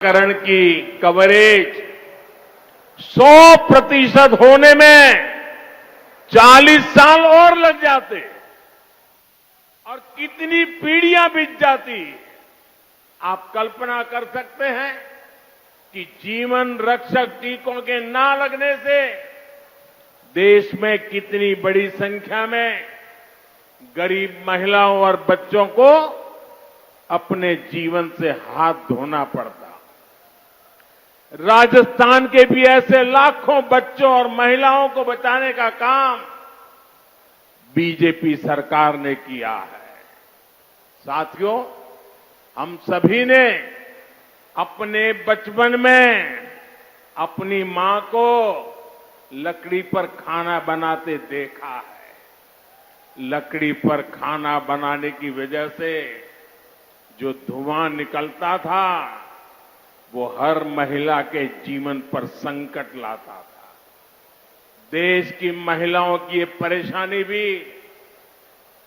टीकाकरण की कवरेज 100% होने में 40 साल और लग जाते और कितनी पीढ़ियां बीत जाती। आप कल्पना कर सकते हैं कि जीवन रक्षक टीकों के ना लगने से देश में कितनी बड़ी संख्या में गरीब महिलाओं और बच्चों को अपने जीवन से हाथ धोना पड़ता। राजस्थान के भी ऐसे लाखों बच्चों और महिलाओं को बचाने का काम बीजेपी सरकार ने किया है। साथियों, हम सभी ने अपने बचपन में अपनी मां को लकड़ी पर खाना बनाते देखा है। लकड़ी पर खाना बनाने की वजह से जो धुआं निकलता था वो हर महिला के जीवन पर संकट लाता था। देश की महिलाओं की ये परेशानी भी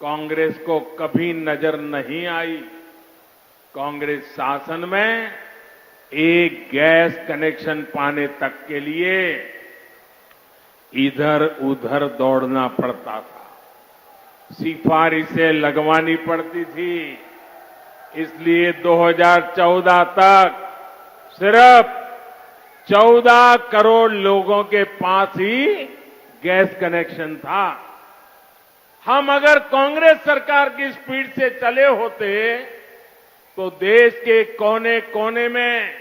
कांग्रेस को कभी नजर नहीं आई। कांग्रेस शासन में एक गैस कनेक्शन पाने तक के लिए इधर उधर दौड़ना पड़ता था, सिफारिशें लगवानी पड़ती थी। इसलिए 2014 तक सिर्फ 14 करोड़ लोगों के पास ही गैस कनेक्शन था। हम अगर कांग्रेस सरकार की स्पीड से चले होते तो देश के कोने कोने में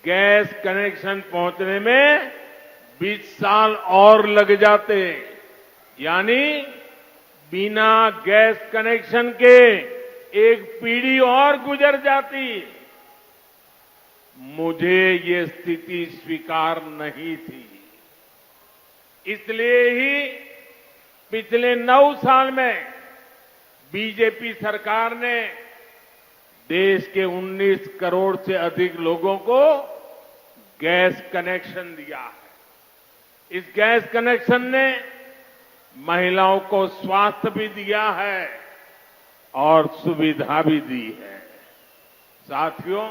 गैस कनेक्शन पहुंचने में 20 साल और लग जाते। यानी बिना गैस कनेक्शन के एक पीढ़ी और गुजर जाती। मुझे ये स्थिति स्वीकार नहीं थी। इसलिए ही पिछले 9 साल में बीजेपी सरकार ने देश के 19 करोड़ से अधिक लोगों को गैस कनेक्शन दिया है। इस गैस कनेक्शन ने महिलाओं को स्वास्थ्य भी दिया है और सुविधा भी दी है। साथियों,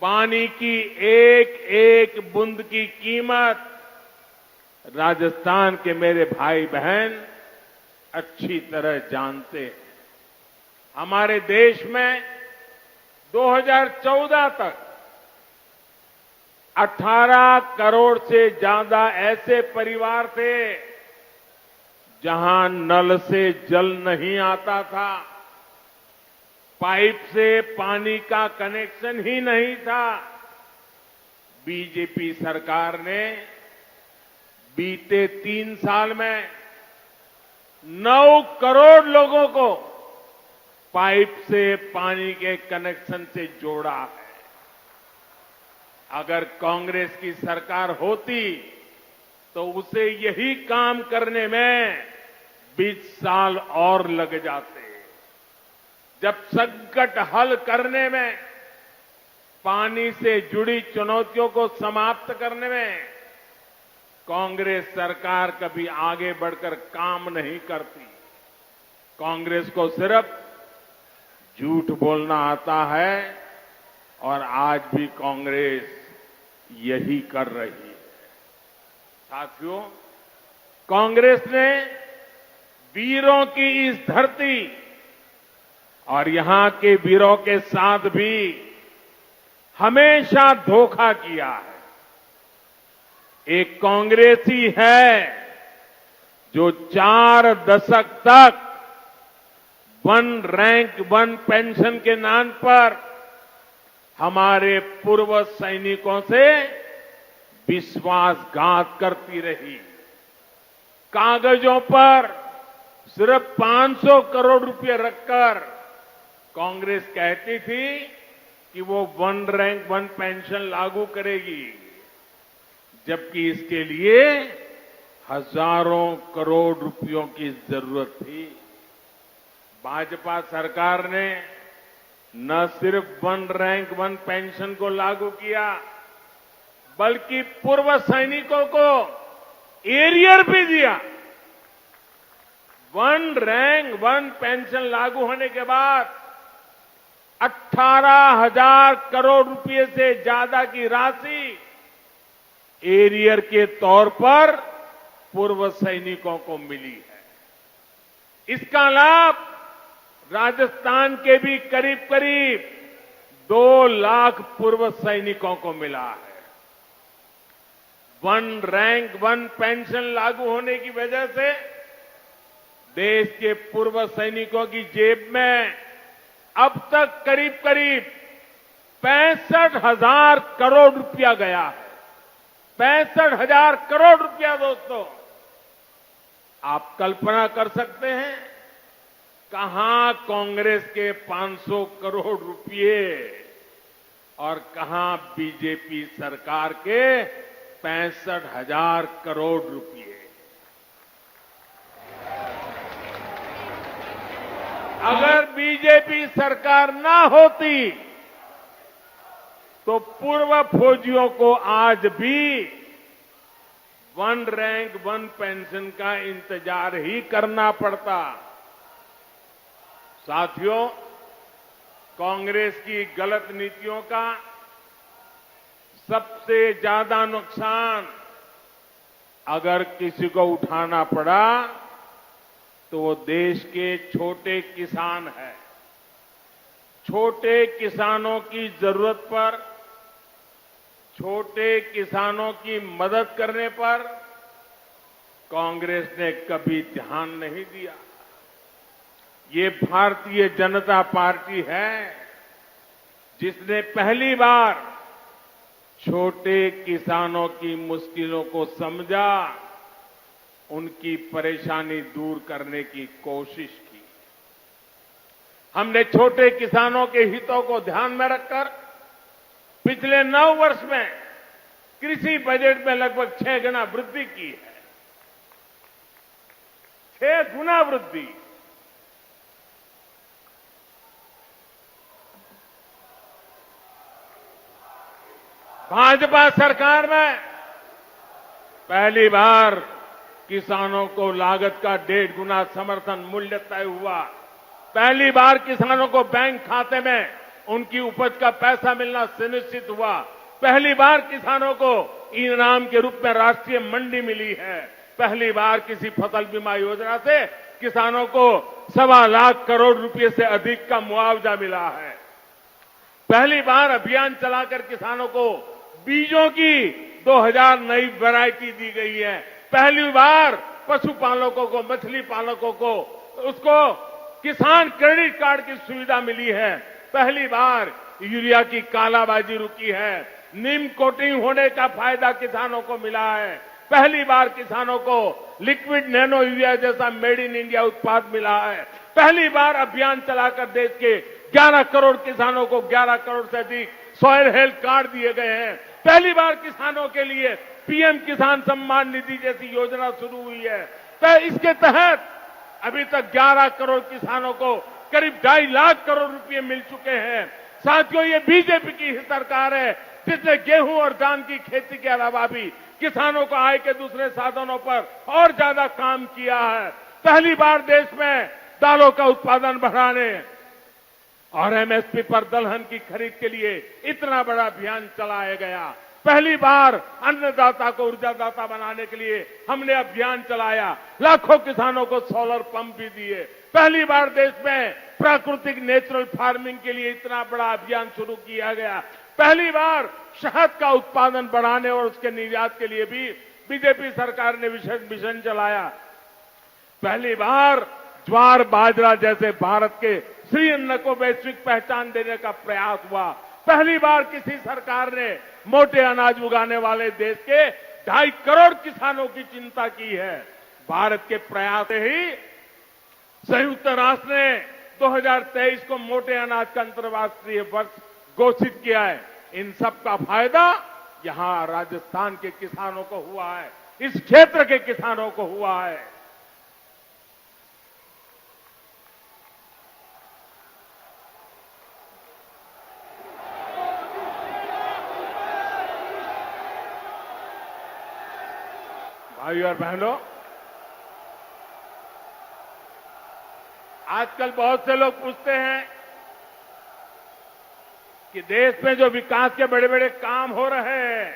पानी की एक एक बूंद की कीमत राजस्थान के मेरे भाई बहन अच्छी तरह जानते हैं। हमारे देश में 2014 तक 18 करोड़ से ज्यादा ऐसे परिवार थे जहां नल से जल नहीं आता था, पाइप से पानी का कनेक्शन ही नहीं था। बीजेपी सरकार ने बीते 3 साल में 9 करोड़ लोगों को पाइप से पानी के कनेक्शन से जोड़ा है। अगर कांग्रेस की सरकार होती तो उसे यही काम करने में 20 साल और लग जाते। जब संकट हल करने में, पानी से जुड़ी चुनौतियों को समाप्त करने में कांग्रेस सरकार कभी आगे बढ़कर काम नहीं करती। कांग्रेस को सिर्फ झूठ बोलना आता है और आज भी कांग्रेस यही कर रही है। साथियों, कांग्रेस ने वीरों की इस धरती और यहां के वीरों के साथ भी हमेशा धोखा किया है। एक कांग्रेसी है जो 4 दशक तक 1 रैंक 1 पेंशन के नाम पर हमारे पूर्व सैनिकों से विश्वासघात करती रही। कागजों पर सिर्फ 500 करोड़ रुपए रखकर कांग्रेस कहती थी कि वो 1 रैंक 1 पेंशन लागू करेगी, जबकि इसके लिए हजारों करोड़ रुपयों की जरूरत थी। भाजपा सरकार ने न सिर्फ 1 रैंक 1 पेंशन को लागू किया, बल्कि पूर्व सैनिकों को एरियर भी दिया। 1 रैंक 1 पेंशन लागू होने के बाद 18,000 करोड़ रुपए से ज्यादा की राशि एरियर के तौर पर पूर्व सैनिकों को मिली है। इसका लाभ राजस्थान के भी करीब करीब 2 लाख पूर्व सैनिकों को मिला है। वन रैंक वन पेंशन लागू होने की वजह से देश के पूर्व सैनिकों की जेब में अब तक करीब करीब 65,000 करोड़ रुपया गया है। 65,000 करोड़ रुपया दोस्तों, आप कल्पना कर सकते हैं कहां कांग्रेस के 500 करोड़ रुपए और कहां बीजेपी सरकार के 65,000 करोड़ रुपए। अगर बीजेपी सरकार ना होती तो पूर्व फौजियों को आज भी वन रैंक वन पेंशन का इंतजार ही करना पड़ता। साथियों, कांग्रेस की गलत नीतियों का सबसे ज्यादा नुकसान अगर किसी को उठाना पड़ा तो वो देश के छोटे किसान हैं। छोटे किसानों की जरूरत पर, छोटे किसानों की मदद करने पर कांग्रेस ने कभी ध्यान नहीं दिया। ये भारतीय जनता पार्टी है जिसने पहली बार छोटे किसानों की मुश्किलों को समझा, उनकी परेशानी दूर करने की कोशिश की। हमने छोटे किसानों के हितों को ध्यान में रखकर पिछले 9 वर्ष में कृषि बजट में लगभग 6 गुना वृद्धि की है। 6 गुना वृद्धि। भाजपा सरकार में पहली बार किसानों को लागत का 1.5 गुना समर्थन मूल्य तय हुआ। पहली बार किसानों को बैंक खाते में उनकी उपज का पैसा मिलना सुनिश्चित हुआ। पहली बार किसानों को इनाम के रूप में राष्ट्रीय मंडी मिली है। पहली बार किसी फसल बीमा योजना से किसानों को 1.25 लाख करोड़ रुपए से अधिक का मुआवजा मिला है। पहली बार अभियान चलाकर किसानों को बीजों की 2000 नई वैरायटी दी गई है। पहली बार पशुपालकों को, मछली पालकों को उसको किसान क्रेडिट कार्ड की सुविधा मिली है। पहली बार यूरिया की कालाबाजी रुकी है। नीम कोटिंग होने का फायदा किसानों को मिला है। पहली बार किसानों को लिक्विड नैनो यूरिया जैसा मेड इन इंडिया उत्पाद मिला है। पहली बार अभियान चलाकर देश के 11 करोड़ किसानों को 11 करोड़ से अधिक सॉइल हेल्थ कार्ड दिए गए हैं। पहली बार किसानों के लिए पीएम किसान सम्मान निधि जैसी योजना शुरू हुई है। तो इसके तहत अभी तक 11 करोड़ किसानों को करीब 2.5 लाख करोड़ रुपए मिल चुके हैं। साथियों, ये बीजेपी की सरकार है जिसने गेहूं और धान की खेती के अलावा भी किसानों को आय के दूसरे साधनों पर और ज्यादा काम किया है। पहली बार देश में दालों का उत्पादन बढ़ाने और एमएसपी पर दलहन की खरीद के लिए इतना बड़ा अभियान चलाया गया। पहली बार अन्नदाता को ऊर्जादाता बनाने के लिए हमने अभियान चलाया। लाखों किसानों को सोलर पंप भी दिए। पहली बार देश में प्राकृतिक नेचुरल फार्मिंग के लिए इतना बड़ा अभियान शुरू किया गया। पहली बार शहद का उत्पादन बढ़ाने और उसके निर्यात के लिए भी बीजेपी सरकार ने विशेष मिशन चलाया। पहली बार ज्वार बाजरा जैसे भारत के श्री अन्न को वैश्विक पहचान देने का प्रयास हुआ। पहली बार किसी सरकार ने मोटे अनाज उगाने वाले देश के 2.5 करोड़ किसानों की चिंता की है। भारत के प्रयास से ही संयुक्त राष्ट्र ने 2023 को मोटे अनाज का अंतर्राष्ट्रीय वर्ष घोषित किया है। इन सब का फायदा यहां राजस्थान के किसानों को हुआ है, इस क्षेत्र के किसानों को हुआ है। भाइयों और बहनों, आजकल बहुत से लोग पूछते हैं कि देश में जो विकास के बड़े बड़े काम हो रहे हैं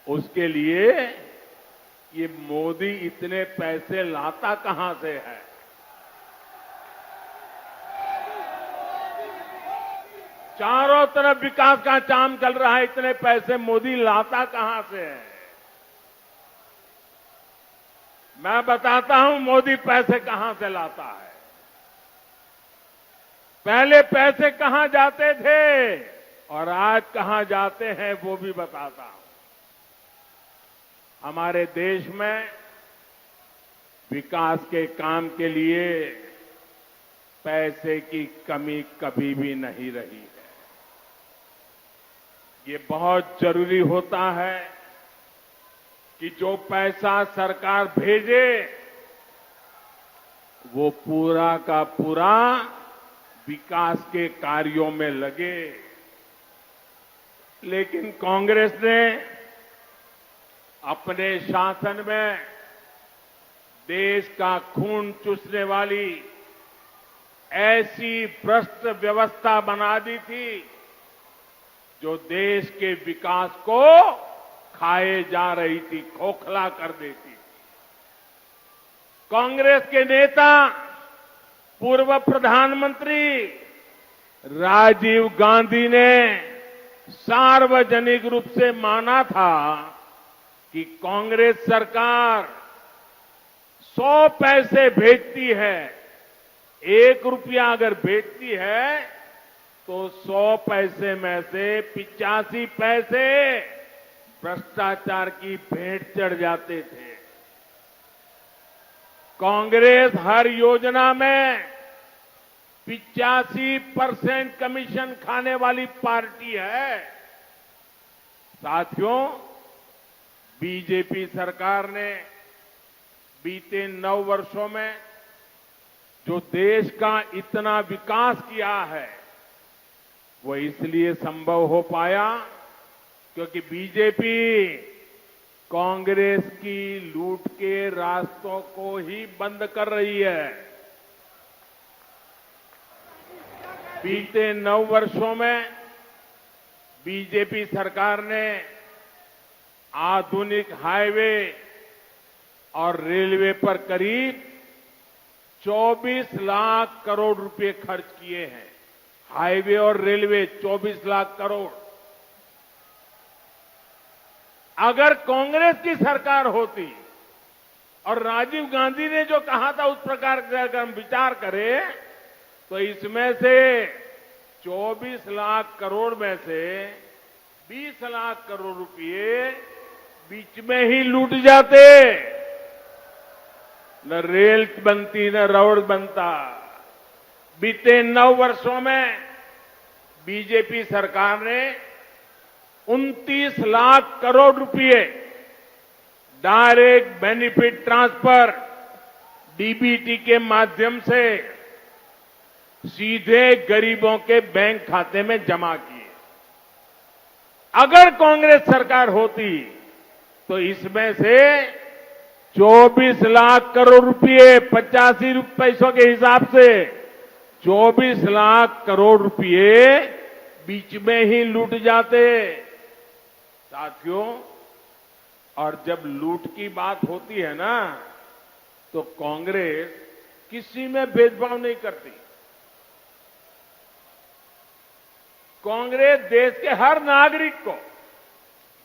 उसके लिए ये मोदी इतने पैसे लाता कहां से है। चारों तरफ विकास का काम चल रहा है, इतने पैसे मोदी लाता कहां से है। मैं बताता हूं मोदी पैसे कहां से लाता है। पहले पैसे कहां जाते थे और आज कहां जाते हैं वो भी बताता हूं। हमारे देश में विकास के काम के लिए पैसे की कमी कभी भी नहीं रही है। ये बहुत जरूरी होता है कि जो पैसा सरकार भेजे वो पूरा का पूरा विकास के कार्यों में लगे। लेकिन कांग्रेस ने अपने शासन में देश का खून चूसने वाली ऐसी भ्रष्ट व्यवस्था बना दी थी जो देश के विकास को खाए जा रही थी, खोखला कर देती थी। कांग्रेस के नेता पूर्व प्रधानमंत्री राजीव गांधी ने सार्वजनिक रूप से माना था कि कांग्रेस सरकार 100 पैसे भेजती है, 1 रुपया अगर भेजती है तो 100 पैसे में से 85 पैसे भ्रष्टाचार की भेंट चढ़ जाते थे। कांग्रेस हर योजना में 85% कमीशन खाने वाली पार्टी है। साथियों, बीजेपी सरकार ने बीते 9 वर्षों में जो देश का इतना विकास किया है वो इसलिए संभव हो पाया क्योंकि बीजेपी कांग्रेस की लूट के रास्तों को ही बंद कर रही है। बीते 9 वर्षों में बीजेपी सरकार ने आधुनिक हाईवे और रेलवे पर करीब 24 लाख करोड़ रुपए खर्च किए हैं। हाईवे और रेलवे 24 लाख करोड़। अगर कांग्रेस की सरकार होती और राजीव गांधी ने जो कहा था उस प्रकार से अगर हम विचार करें तो इसमें से 24 लाख करोड़ में से 20 लाख करोड़ रुपए बीच में ही लूट जाते। न रेल बनती न रोड बनता। बीते 9 वर्षों में बीजेपी सरकार ने 29 लाख करोड़ रुपए डायरेक्ट बेनिफिट ट्रांसफर डीबीटी के माध्यम से सीधे गरीबों के बैंक खाते में जमा किए। अगर कांग्रेस सरकार होती तो इसमें से 24 लाख करोड़ रुपए 85 पैसों के हिसाब से 24 लाख करोड़ रुपए बीच में ही लूट जाते। साथियों, और जब लूट की बात होती है ना तो कांग्रेस किसी में भेदभाव नहीं करती। कांग्रेस देश के हर नागरिक को,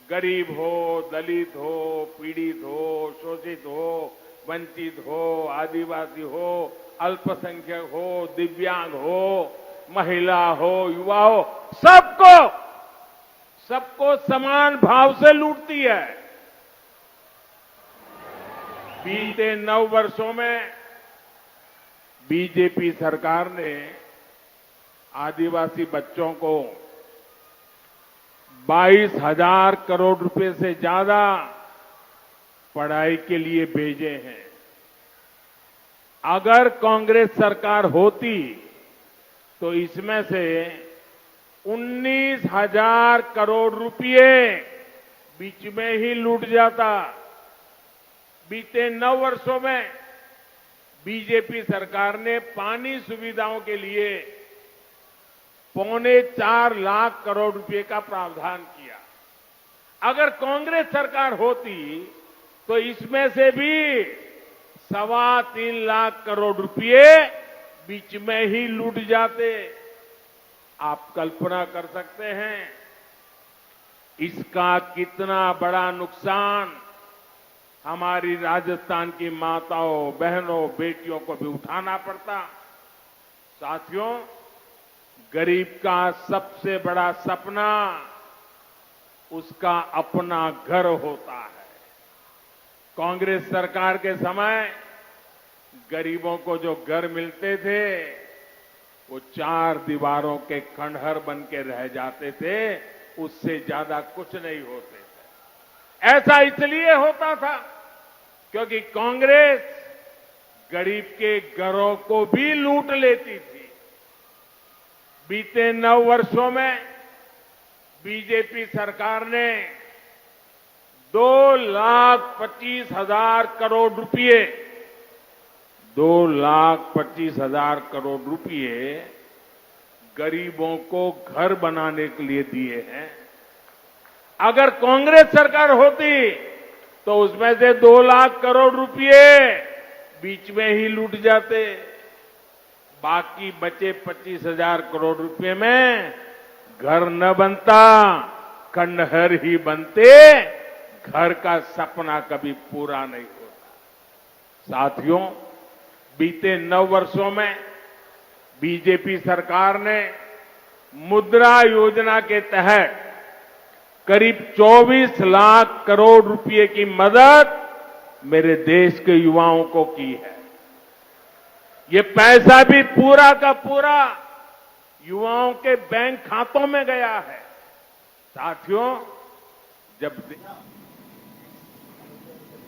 गरीब हो, दलित हो, पीड़ित हो, शोषित हो, वंचित हो, आदिवासी हो, अल्पसंख्यक हो, दिव्यांग हो, महिला हो, युवा हो, सबको समान भाव से लूटती है। बीते 9 वर्षों में बीजेपी सरकार ने आदिवासी बच्चों को 22,000 करोड़ रुपए से ज्यादा पढ़ाई के लिए भेजे हैं। अगर कांग्रेस सरकार होती तो इसमें से 19,000 करोड़ रुपए बीच में ही लूट जाता। बीते 9 वर्षों में बीजेपी सरकार ने पानी सुविधाओं के लिए 4.25 लाख करोड़ रुपए का प्रावधान किया। अगर कांग्रेस सरकार होती तो इसमें से भी 3.25 लाख करोड़ रुपए बीच में ही लूट जाते। आप कल्पना कर सकते हैं इसका कितना बड़ा नुकसान हमारी राजस्थान की माताओं, बहनों, बेटियों को भी उठाना पड़ता। साथियों, गरीब का सबसे बड़ा सपना उसका अपना घर होता है। कांग्रेस सरकार के समय गरीबों को जो घर मिलते थे वो 4 दीवारों के खंडहर बन के रह जाते थे, उससे ज्यादा कुछ नहीं होते थे। ऐसा इसलिए होता था क्योंकि कांग्रेस गरीब के घरों को भी लूट लेती थी। बीते 9 वर्षों में बीजेपी सरकार ने 2,25,000 करोड़ रुपए 2,25,000 करोड़ रुपए गरीबों को घर बनाने के लिए दिए हैं। अगर कांग्रेस सरकार होती तो उसमें से 2 लाख करोड़ रुपए बीच में ही लूट जाते। बाकी बचे 25,000 करोड़ रुपए में घर न बनता, खंडहर ही बनते। घर का सपना कभी पूरा नहीं होता। साथियों, बीते 9 वर्षों में बीजेपी सरकार ने मुद्रा योजना के तहत करीब 24 लाख करोड़ रुपए की मदद मेरे देश के युवाओं को की है। ये पैसा भी पूरा का पूरा युवाओं के बैंक खातों में गया है। साथियों,